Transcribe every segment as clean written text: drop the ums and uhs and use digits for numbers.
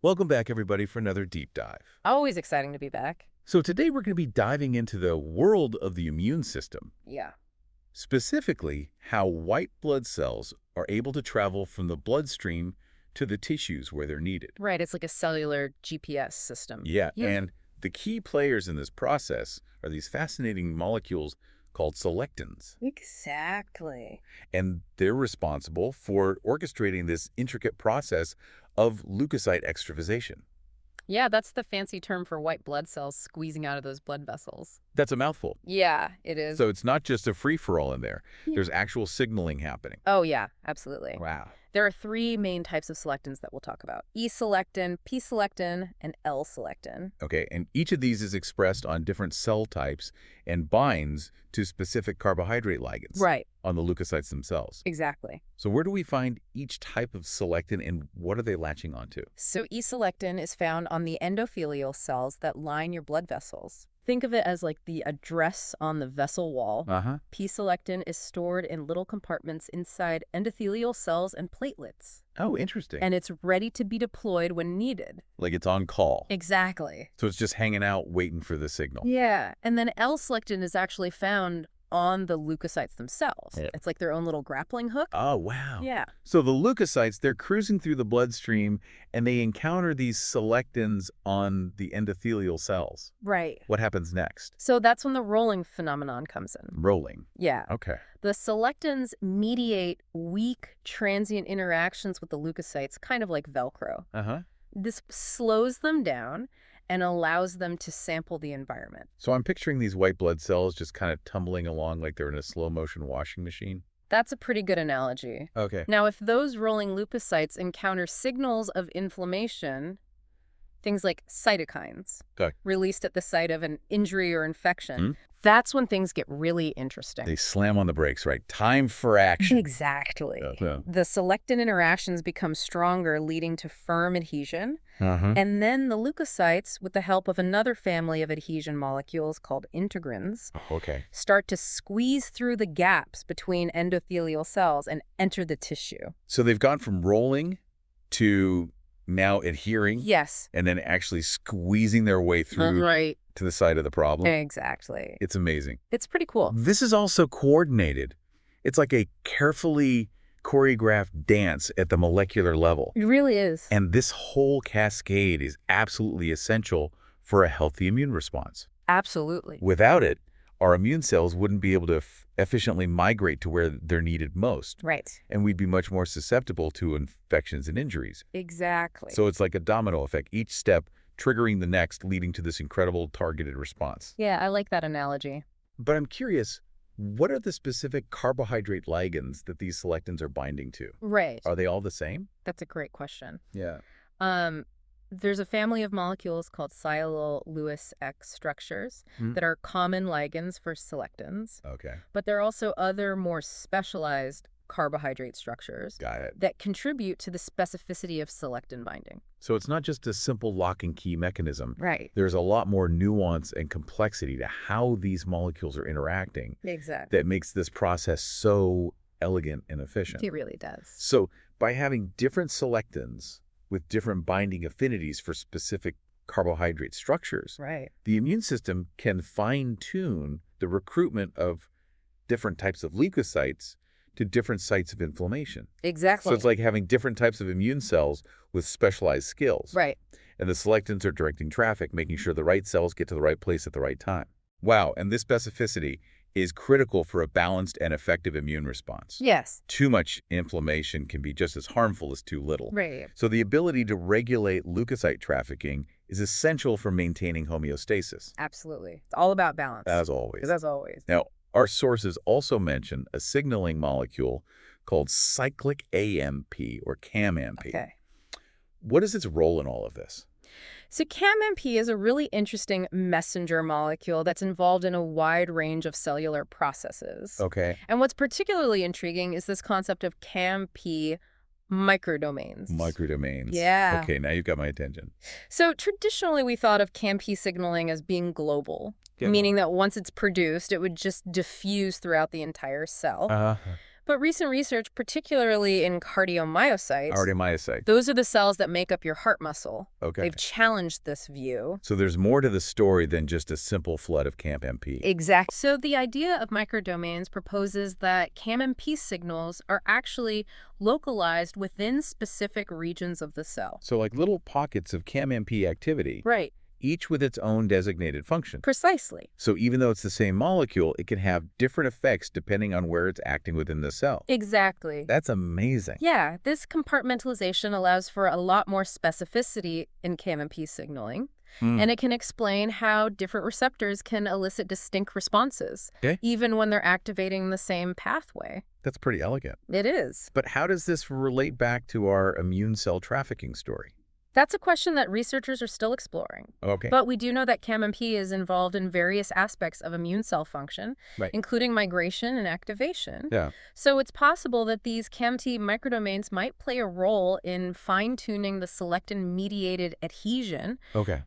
Welcome back, everybody, for another deep dive. Always exciting to be back. So today we're going to be diving into the world of the immune system, Yeah. specifically how white blood cells are able to travel from the bloodstream to the tissues where they're needed. Right. It's like a cellular GPS system. Yeah, and the key players in this process are these fascinating molecules called selectins, Exactly. and they're responsible for orchestrating this intricate process of leukocyte extravasation. Yeah, that's the fancy term for white blood cells squeezing out of those blood vessels. That's a mouthful. Yeah, it is. So it's not just a free-for-all in there. Yeah. There's actual signaling happening. Oh, yeah, absolutely. Wow. There are three main types of selectins that we'll talk about: E-selectin, P-selectin, and L-selectin. Okay, and each of these is expressed on different cell types and binds to specific carbohydrate ligands Right. on the leukocytes themselves. Exactly. So where do we find each type of selectin and what are they latching onto? So E-selectin is found on the endothelial cells that line your blood vessels. Think of it as like the address on the vessel wall. Uh-huh. P-selectin is stored in little compartments inside endothelial cells and platelets, Oh, interesting. and it's ready to be deployed when needed. Like it's on call. Exactly. So it's just hanging out waiting for the signal. Yeah, and then L-selectin is actually found on the leukocytes themselves. Yeah. It's like their own little grappling hook. Oh, wow. Yeah. So the leukocytes, they're cruising through the bloodstream and they encounter these selectins on the endothelial cells. Right. What happens next? So that's when the rolling phenomenon comes in. Rolling. Yeah. Okay. The selectins mediate weak transient interactions with the leukocytes, kind of like Velcro. Uh-huh. This slows them down and allows them to sample the environment. So I'm picturing these white blood cells just kind of tumbling along like they're in a slow-motion washing machine. That's a pretty good analogy. Okay. Now, if those rolling leukocytes encounter signals of inflammation, things like cytokines Okay. released at the site of an injury or infection, Hmm? that's when things get really interesting. They slam on the brakes, right? Time for action. Exactly. Yeah. The selectin interactions become stronger, leading to firm adhesion. Uh-huh. And then the leukocytes, with the help of another family of adhesion molecules called integrins, Okay. start to squeeze through the gaps between endothelial cells and enter the tissue. So they've gone from rolling to now adhering Yes. and then actually squeezing their way through Right. to the side of the problem. Exactly. It's amazing. It's pretty cool. This is also coordinated. It's like a carefully choreographed dance at the molecular level. It really is. And this whole cascade is absolutely essential for a healthy immune response. Absolutely. Without it, our immune cells wouldn't be able to efficiently migrate to where they're needed most, Right. and we'd be much more susceptible to infections and injuries. Exactly. So it's like a domino effect, each step triggering the next, leading to this incredible targeted response. Yeah, I like that analogy. But I'm curious, what are the specific carbohydrate ligands that these selectins are binding to? Right. Are they all the same? That's a great question. Yeah. There's a family of molecules called sialyl Lewis X structures that are common ligands for selectins, Okay. but there are also other more specialized carbohydrate structures Got it. that contribute to the specificity of selectin binding. So it's not just a simple lock and key mechanism. Right. There's a lot more nuance and complexity to how these molecules are interacting Exactly. that makes this process so elegant and efficient. It really does. So by having different selectins with different binding affinities for specific carbohydrate structures, Right. the immune system can fine-tune the recruitment of different types of leukocytes to different sites of inflammation. Exactly. So it's like having different types of immune cells with specialized skills. Right. And the selectins are directing traffic, making sure the right cells get to the right place at the right time. Wow, and this specificity is critical for a balanced and effective immune response. Yes. Too much inflammation can be just as harmful as too little. Right. So the ability to regulate leukocyte trafficking is essential for maintaining homeostasis, Absolutely. It's all about balance. as always. As always. Now, our sources also mention a signaling molecule called cyclic AMP or CAM-AMP. Okay. What is its role in all of this? So CAM-MP is a really interesting messenger molecule that's involved in a wide range of cellular processes. Okay. And what's particularly intriguing is this concept of CAM-P microdomains. Microdomains. Yeah. Okay, now you've got my attention. So traditionally we thought of CAM-P signaling as being global, meaning that once it's produced, it would just diffuse throughout the entire cell. But recent research, particularly in cardiomyocytes, Cardiomyocyte. those are the cells that make up your heart muscle. Okay. They've challenged this view. So there's more to the story than just a simple flood of CAMP-MP. Exactly. So the idea of microdomains proposes that CAM-MP signals are actually localized within specific regions of the cell. So like little pockets of CAM-MP activity, Right. each with its own designated function. Precisely. So even though it's the same molecule, it can have different effects depending on where it's acting within the cell. Exactly. That's amazing. Yeah, this compartmentalization allows for a lot more specificity in CAM-MP signaling, and it can explain how different receptors can elicit distinct responses, even when they're activating the same pathway. That's pretty elegant. It is. But how does this relate back to our immune cell trafficking story? That's a question that researchers are still exploring. Okay. But we do know that CAM-MP is involved in various aspects of immune cell function, including migration and activation. Yeah. So it's possible that these CAM-T microdomains might play a role in fine-tuning the selectin-mediated adhesion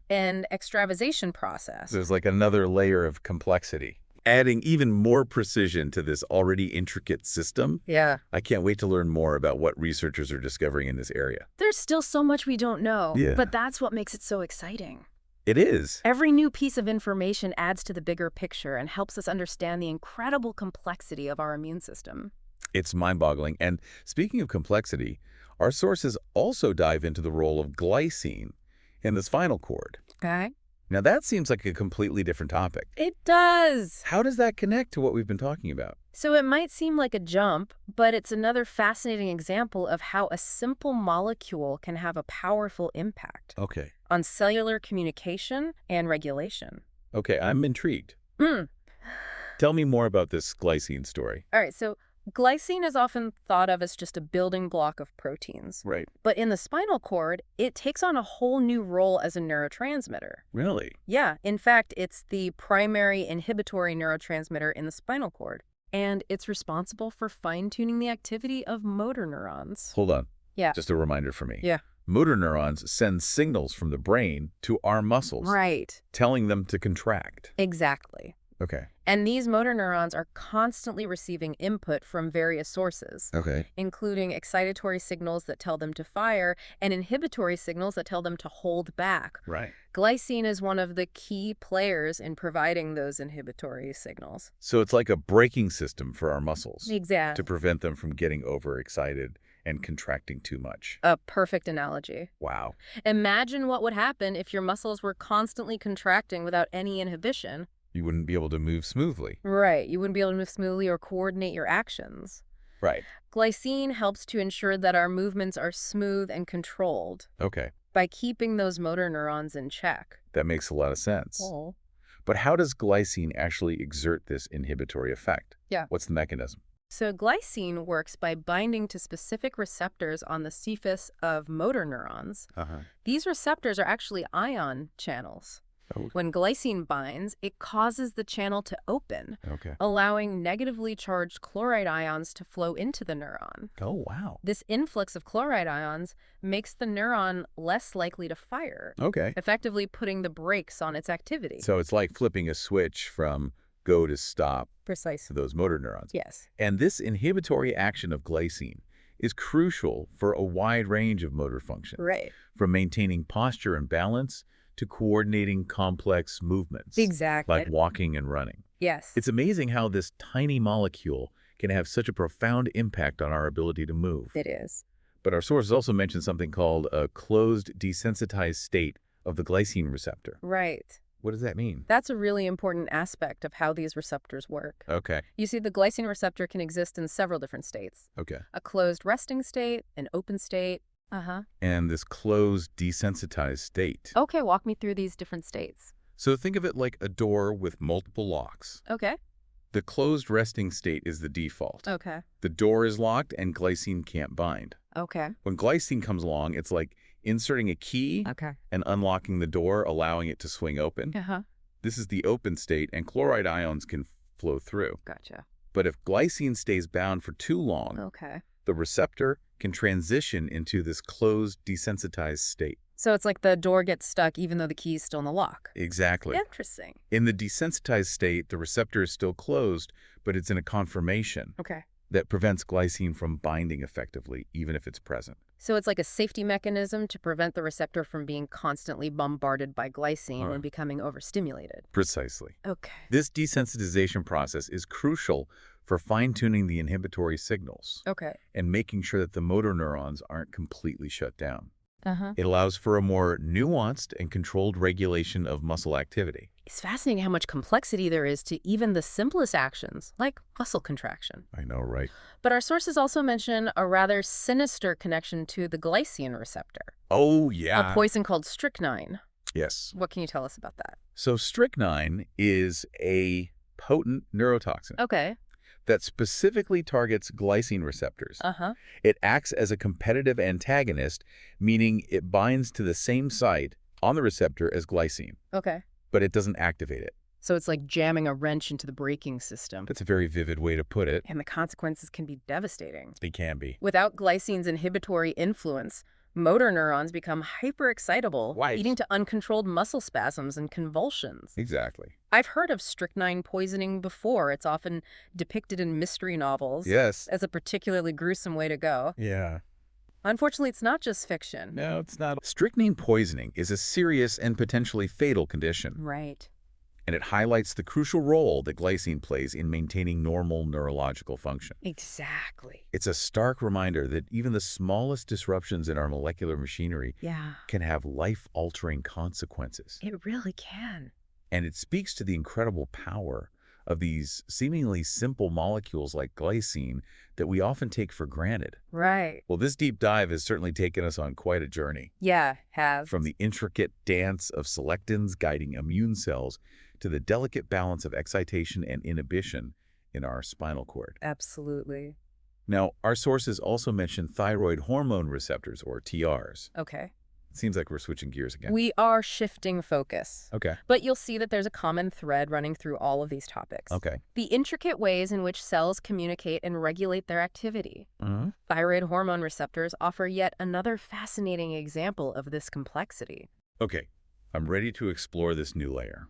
and extravasation process. There's like another layer of complexity, adding even more precision to this already intricate system. Yeah. I can't wait to learn more about what researchers are discovering in this area. There's still so much we don't know, Yeah. but that's what makes it so exciting. It is. Every new piece of information adds to the bigger picture and helps us understand the incredible complexity of our immune system. It's mind-boggling. And speaking of complexity, our sources also dive into the role of glycine in the spinal cord. Okay. Now, that seems like a completely different topic. It does. How does that connect to what we've been talking about? So it might seem like a jump, but it's another fascinating example of how a simple molecule can have a powerful impact on cellular communication and regulation. Okay, I'm intrigued. Tell me more about this glycine story. All right, so glycine is often thought of as just a building block of proteins. Right. But in the spinal cord, it takes on a whole new role as a neurotransmitter. Really? Yeah, in fact, it's the primary inhibitory neurotransmitter in the spinal cord. And it's responsible for fine-tuning the activity of motor neurons. Hold on. Yeah. Just a reminder for me. Yeah. Motor neurons send signals from the brain to our muscles. Right. Telling them to contract. Exactly. Okay. And these motor neurons are constantly receiving input from various sources, including excitatory signals that tell them to fire and inhibitory signals that tell them to hold back. Right. Glycine is one of the key players in providing those inhibitory signals. So it's like a braking system for our muscles. Exactly. To prevent them from getting overexcited and contracting too much. A perfect analogy. Wow. Imagine what would happen if your muscles were constantly contracting without any inhibition. You wouldn't be able to move smoothly. Right. You wouldn't be able to move smoothly or coordinate your actions. Right. Glycine helps to ensure that our movements are smooth and controlled. Okay. By keeping those motor neurons in check. That makes a lot of sense. Oh. But how does glycine actually exert this inhibitory effect? Yeah. What's the mechanism? So glycine works by binding to specific receptors on the surface of motor neurons. These receptors are actually ion channels. When glycine binds, it causes the channel to open, allowing negatively charged chloride ions to flow into the neuron. Oh, wow. This influx of chloride ions makes the neuron less likely to fire, effectively putting the brakes on its activity. So it's like flipping a switch from go to stop Precisely. to those motor neurons. Yes. And this inhibitory action of glycine is crucial for a wide range of motor function. Right. From maintaining posture and balance to coordinating complex movements. Exactly. Like walking and running. Yes. It's amazing how this tiny molecule can have such a profound impact on our ability to move. It is. But our sources also mentioned something called a closed desensitized state of the glycine receptor. Right. What does that mean? That's a really important aspect of how these receptors work. You see, the glycine receptor can exist in several different states. A closed resting state, an open state. And this closed desensitized state. Okay, walk me through these different states. So think of it like a door with multiple locks. The closed resting state is the default. The door is locked and glycine can't bind. When glycine comes along, it's like inserting a key and unlocking the door, allowing it to swing open. This is the open state, and chloride ions can flow through. Gotcha. But if glycine stays bound for too long, the receptor can transition into this closed desensitized state. So it's like the door gets stuck even though the key is still in the lock. Exactly. Interesting. In the desensitized state, the receptor is still closed, but it's in a conformation. that prevents glycine from binding effectively, even if it's present. So it's like a safety mechanism to prevent the receptor from being constantly bombarded by glycine and becoming overstimulated. Precisely. Okay. This desensitization process is crucial for fine-tuning the inhibitory signals and making sure that the motor neurons aren't completely shut down. It allows for a more nuanced and controlled regulation of muscle activity. It's fascinating how much complexity there is to even the simplest actions, like muscle contraction. I know, right? But our sources also mention a rather sinister connection to the glycine receptor. Oh, yeah. A poison called strychnine. Yes. What can you tell us about that? So strychnine is a potent neurotoxin. That specifically targets glycine receptors. It acts as a competitive antagonist, meaning it binds to the same site on the receptor as glycine. But it doesn't activate it. So it's like jamming a wrench into the braking system. That's a very vivid way to put it. And the consequences can be devastating. They can be. Without glycine's inhibitory influence, motor neurons become hyperexcitable, leading to uncontrolled muscle spasms and convulsions. Exactly. I've heard of strychnine poisoning before. It's often depicted in mystery novels as a particularly gruesome way to go. Unfortunately, it's not just fiction. No, it's not. Strychnine poisoning is a serious and potentially fatal condition. Right. And it highlights the crucial role that glycine plays in maintaining normal neurological function. Exactly. It's a stark reminder that even the smallest disruptions in our molecular machinery can have life-altering consequences. It really can. And it speaks to the incredible power of these seemingly simple molecules like glycine that we often take for granted. Right. Well, this deep dive has certainly taken us on quite a journey. Yeah, has. From the intricate dance of selectins guiding immune cells to the delicate balance of excitation and inhibition in our spinal cord. Absolutely. Now, our sources also mention thyroid hormone receptors, or TRs. It seems like we're switching gears again. We are shifting focus. Okay. But you'll see that there's a common thread running through all of these topics. The intricate ways in which cells communicate and regulate their activity. Thyroid hormone receptors offer yet another fascinating example of this complexity. Okay. I'm ready to explore this new layer.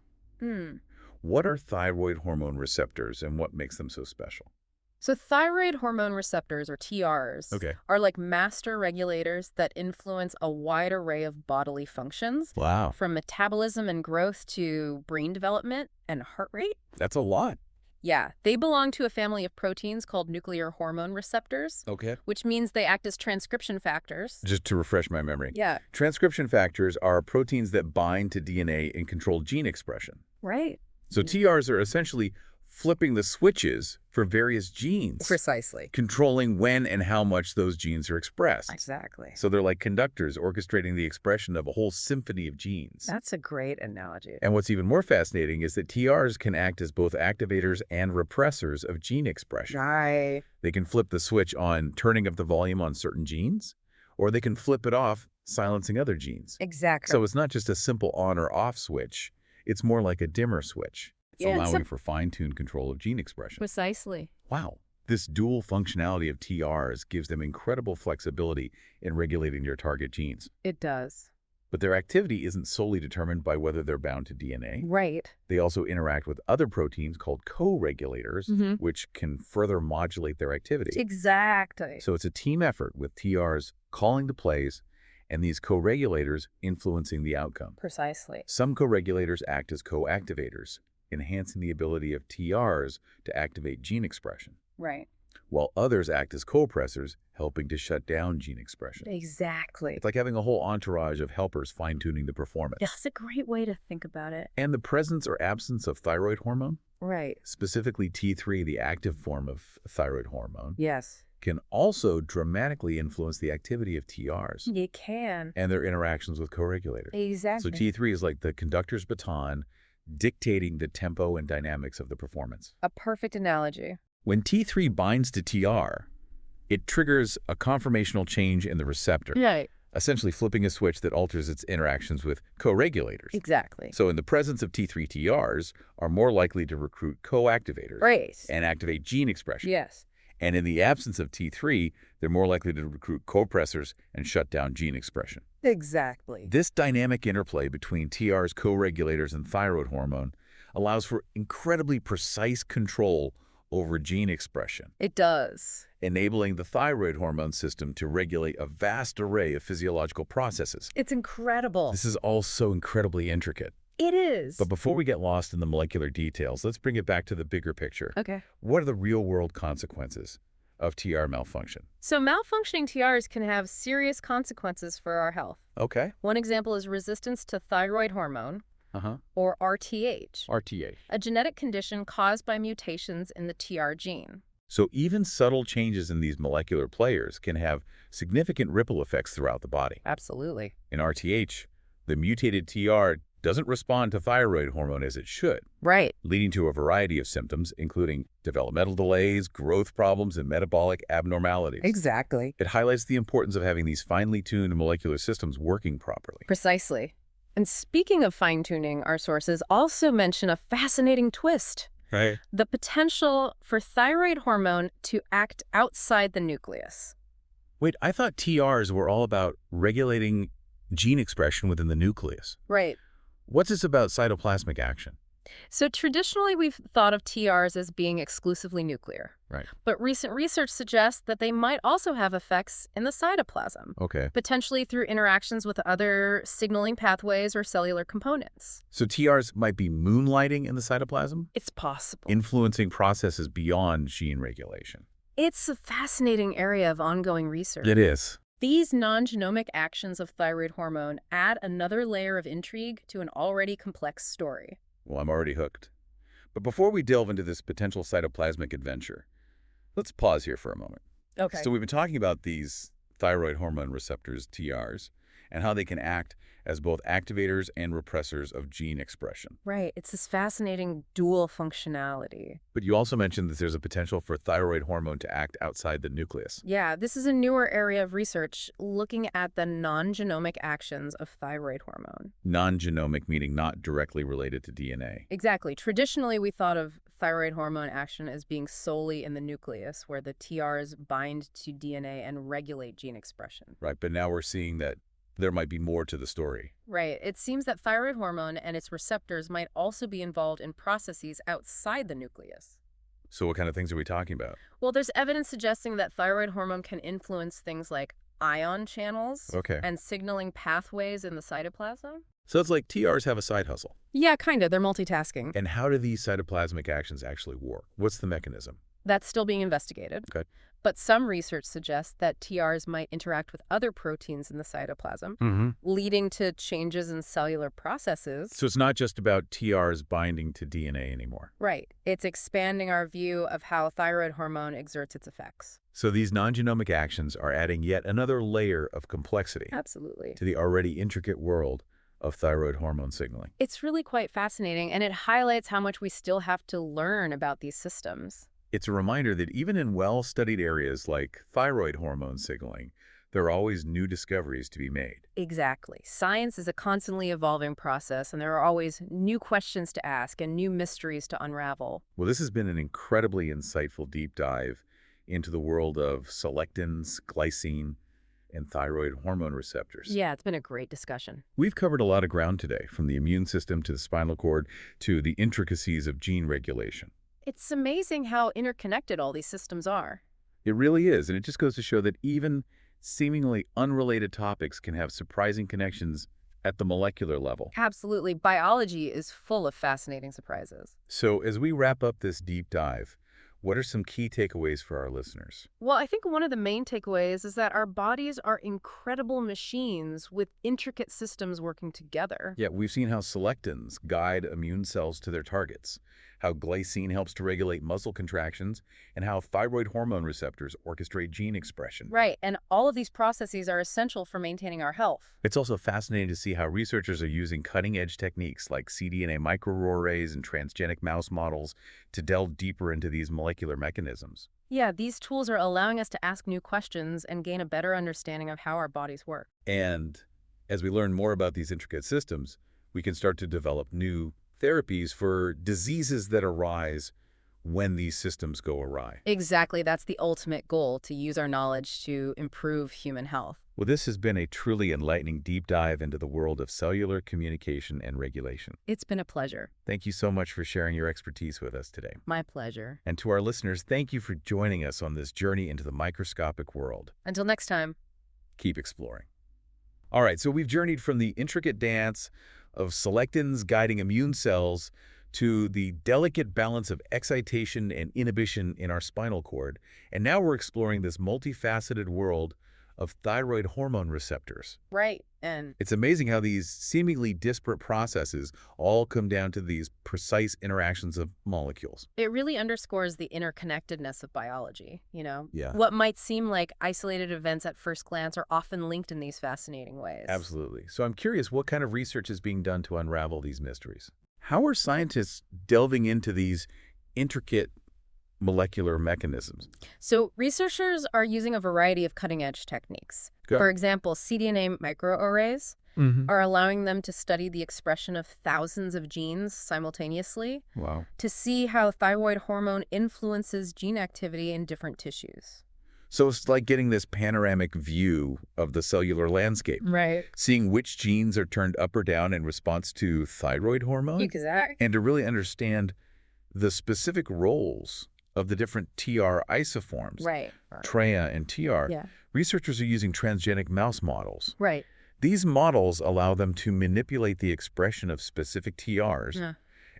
What are thyroid hormone receptors and what makes them so special? So thyroid hormone receptors, or TRs, are like master regulators that influence a wide array of bodily functions. Wow. From metabolism and growth to brain development and heart rate. That's a lot. Yeah, they belong to a family of proteins called nuclear hormone receptors. Which means they act as transcription factors. Just to refresh my memory. Yeah. Transcription factors are proteins that bind to DNA and control gene expression. Right. So TRs are essentially flipping the switches for various genes. Precisely. Controlling when and how much those genes are expressed. Exactly. So they're like conductors orchestrating the expression of a whole symphony of genes. That's a great analogy. And what's even more fascinating is that TRs can act as both activators and repressors of gene expression. Right. They can flip the switch on turning up the volume on certain genes, or they can flip it off, silencing other genes. Exactly. So it's not just a simple on or off switch. It's more like a dimmer switch. Allowing for fine-tuned control of gene expression. Precisely. Wow. This dual functionality of TRs gives them incredible flexibility in regulating their target genes. It does. But their activity isn't solely determined by whether they're bound to DNA. Right. They also interact with other proteins called co-regulators, which can further modulate their activity. Exactly. So it's a team effort with TRs calling the plays and these co-regulators influencing the outcome. Precisely. Some co-regulators act as co-activators, enhancing the ability of TRs to activate gene expression. Right. While others act as co-oppressors, helping to shut down gene expression. Exactly. It's like having a whole entourage of helpers fine-tuning the performance. That's a great way to think about it. And the presence or absence of thyroid hormone, right, specifically T3, the active form of thyroid hormone, yes, can also dramatically influence the activity of TRs. It can. And their interactions with co-regulators. Exactly. So T3 is like the conductor's baton, dictating the tempo and dynamics of the performance. A perfect analogy. When T3 binds to TR, it triggers a conformational change in the receptor, right, essentially flipping a switch that alters its interactions with co-regulators. Exactly. So in the presence of T3 TRs are more likely to recruit co-activators, right, and activate gene expression. Yes. And in the absence of T3, they're more likely to recruit co-oppressors and shut down gene expression. Exactly. This dynamic interplay between TR's co-regulators and thyroid hormone allows for incredibly precise control over gene expression, It does. enabling the thyroid hormone system to regulate a vast array of physiological processes. It's incredible. This is all so incredibly intricate. It is. But before we get lost in the molecular details, let's bring it back to the bigger picture. Okay. What are the real-world consequences of TR malfunction? So malfunctioning TRs can have serious consequences for our health. Okay. One example is resistance to thyroid hormone, or RTH, RTA. a genetic condition caused by mutations in the TR gene. So even subtle changes in these molecular players can have significant ripple effects throughout the body. Absolutely. In RTH, the mutated TR doesn't respond to thyroid hormone as it should, Right. leading to a variety of symptoms, including developmental delays, growth problems, and metabolic abnormalities. Exactly. It highlights the importance of having these finely tuned molecular systems working properly. Precisely. And speaking of fine-tuning, our sources also mention a fascinating twist. Right. The potential for thyroid hormone to act outside the nucleus. Wait, I thought TRs were all about regulating gene expression within the nucleus. Right. What's this about cytoplasmic action? So traditionally, we've thought of TRs as being exclusively nuclear. Right. But recent research suggests that they might also have effects in the cytoplasm, Okay. potentially through interactions with other signaling pathways or cellular components. So TRs might be moonlighting in the cytoplasm, It's possible. influencing processes beyond gene regulation. It's a fascinating area of ongoing research. It is. These non-genomic actions of thyroid hormone add another layer of intrigue to an already complex story. Well, I'm already hooked. But before we delve into this potential cytoplasmic adventure, let's pause here for a moment. Okay. So we've been talking about these thyroid hormone receptors, TRs, and how they can act as both activators and repressors of gene expression. Right. It's this fascinating dual functionality. But you also mentioned that there's a potential for thyroid hormone to act outside the nucleus. Yeah, this is a newer area of research looking at the non-genomic actions of thyroid hormone. Non-genomic meaning not directly related to DNA. Exactly. Traditionally, we thought of thyroid hormone action as being solely in the nucleus, where the TRs bind to DNA and regulate gene expression. Right, but now we're seeing that there might be more to the story. Right. It seems that thyroid hormone and its receptors might also be involved in processes outside the nucleus. So what kind of things are we talking about? Well, there's evidence suggesting that thyroid hormone can influence things like ion channels and signaling pathways in the cytoplasm. So it's like TRs have a side hustle. Yeah, kind of. They're multitasking. And how do these cytoplasmic actions actually work? What's the mechanism? That's still being investigated. Okay. But some research suggests that TRs might interact with other proteins in the cytoplasm, leading to changes in cellular processes. So it's not just about TRs binding to DNA anymore. Right. It's expanding our view of how thyroid hormone exerts its effects. So these non-genomic actions are adding yet another layer of complexity Absolutely. to the already intricate world of thyroid hormone signaling. It's really quite fascinating, and it highlights how much we still have to learn about these systems. It's a reminder that even in well-studied areas like thyroid hormone signaling, there are always new discoveries to be made. Exactly. Science is a constantly evolving process, and there are always new questions to ask and new mysteries to unravel. Well, this has been an incredibly insightful deep dive into the world of selectins, glycine, and thyroid hormone receptors. Yeah, it's been a great discussion. We've covered a lot of ground today, from the immune system to the spinal cord to the intricacies of gene regulation. It's amazing how interconnected all these systems are. It really is, and it just goes to show that even seemingly unrelated topics can have surprising connections at the molecular level. Absolutely. Biology is full of fascinating surprises. So as we wrap up this deep dive, what are some key takeaways for our listeners? Well, I think one of the main takeaways is that our bodies are incredible machines with intricate systems working together. Yeah, we've seen how selectins guide immune cells to their targets, how glycine helps to regulate muscle contractions, and how thyroid hormone receptors orchestrate gene expression. Right, and all of these processes are essential for maintaining our health. It's also fascinating to see how researchers are using cutting-edge techniques like cDNA microarrays and transgenic mouse models to delve deeper into these molecular mechanisms. Yeah, these tools are allowing us to ask new questions and gain a better understanding of how our bodies work. And as we learn more about these intricate systems, we can start to develop new therapies for diseases that arise when these systems go awry. Exactly. That's the ultimate goal, to use our knowledge to improve human health. Well, this has been a truly enlightening deep dive into the world of cellular communication and regulation. It's been a pleasure. Thank you so much for sharing your expertise with us today. My pleasure. And to our listeners, thank you for joining us on this journey into the microscopic world. Until next time. Keep exploring. All right, so we've journeyed from the intricate dance of selectins guiding immune cells to the delicate balance of excitation and inhibition in our spinal cord. And now we're exploring this multifaceted world of thyroid hormone receptors. Right. And it's amazing how these seemingly disparate processes all come down to these precise interactions of molecules. It really underscores the interconnectedness of biology, Yeah. What might seem like isolated events at first glance are often linked in these fascinating ways. Absolutely. So I'm curious, what kind of research is being done to unravel these mysteries? How are scientists delving into these intricate molecular mechanisms? So researchers are using a variety of cutting-edge techniques. Okay. For example, cDNA microarrays are allowing them to study the expression of thousands of genes simultaneously. Wow. To see how thyroid hormone influences gene activity in different tissues. So it's like getting this panoramic view of the cellular landscape. Right. Seeing which genes are turned up or down in response to thyroid hormone. Exactly. And to really understand the specific roles of the different TR isoforms, right. TREA and TR, Yeah. researchers are using transgenic mouse models. Right. These models allow them to manipulate the expression of specific TRs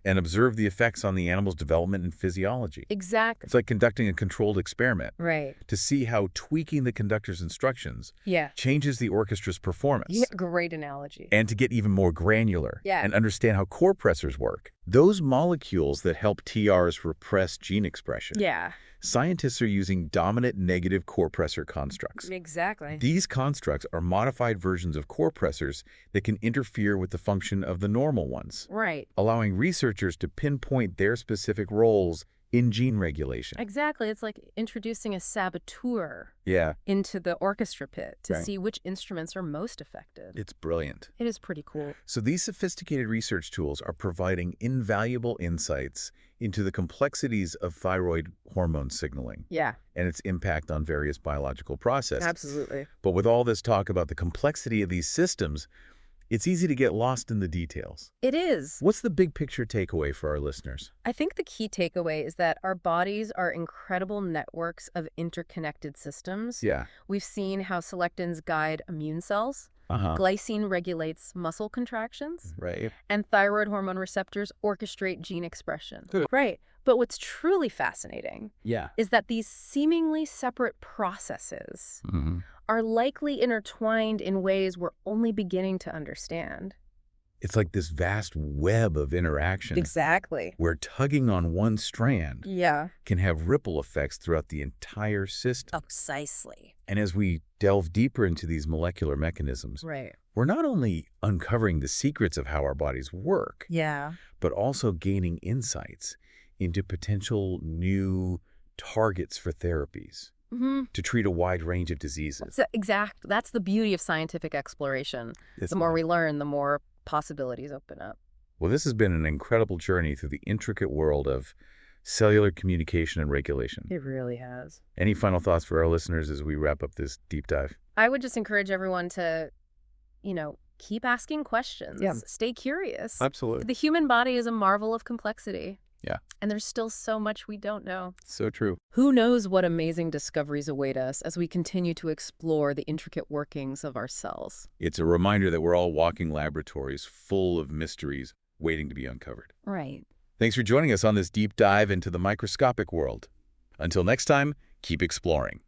and observe the effects on the animal's development and physiology. Exactly. It's like conducting a controlled experiment Right. to see how tweaking the conductor's instructions Yeah. changes the orchestra's performance. Yeah. Great analogy. And to get even more granular Yeah. and understand how core pressors work. Those molecules that help TRs repress gene expression. Yeah. Scientists are using dominant negative core pressor constructs. Exactly. These constructs are modified versions of core pressors that can interfere with the function of the normal ones, Right. allowing researchers to pinpoint their specific roles in gene regulation. Exactly. It's like introducing a saboteur Yeah. into the orchestra pit to Right. see which instruments are most effective. It's brilliant. It is pretty cool. So these sophisticated research tools are providing invaluable insights into the complexities of thyroid hormone signaling Yeah. and its impact on various biological processes. Absolutely. But with all this talk about the complexity of these systems, it's easy to get lost in the details. It is. What's the big picture takeaway for our listeners? I think the key takeaway is that our bodies are incredible networks of interconnected systems. Yeah. We've seen how selectins guide immune cells, glycine regulates muscle contractions, Right. and thyroid hormone receptors orchestrate gene expression. Right. But what's truly fascinating is that these seemingly separate processes are likely intertwined in ways we're only beginning to understand. It's like this vast web of interaction. Exactly. Where tugging on one strand can have ripple effects throughout the entire system. Precisely. And as we delve deeper into these molecular mechanisms, we're not only uncovering the secrets of how our bodies work, but also gaining insights into potential new targets for therapies to treat a wide range of diseases. That's the beauty of scientific exploration. The more we learn, the more possibilities open up. Well, this has been an incredible journey through the intricate world of cellular communication and regulation. It really has. Any final thoughts for our listeners as we wrap up this deep dive? I would just encourage everyone to, keep asking questions. Yeah. Stay curious. Absolutely. The human body is a marvel of complexity. Yeah. And there's still so much we don't know. So true. Who knows what amazing discoveries await us as we continue to explore the intricate workings of our cells. It's a reminder that we're all walking laboratories full of mysteries waiting to be uncovered. Right. Thanks for joining us on this deep dive into the microscopic world. Until next time, keep exploring.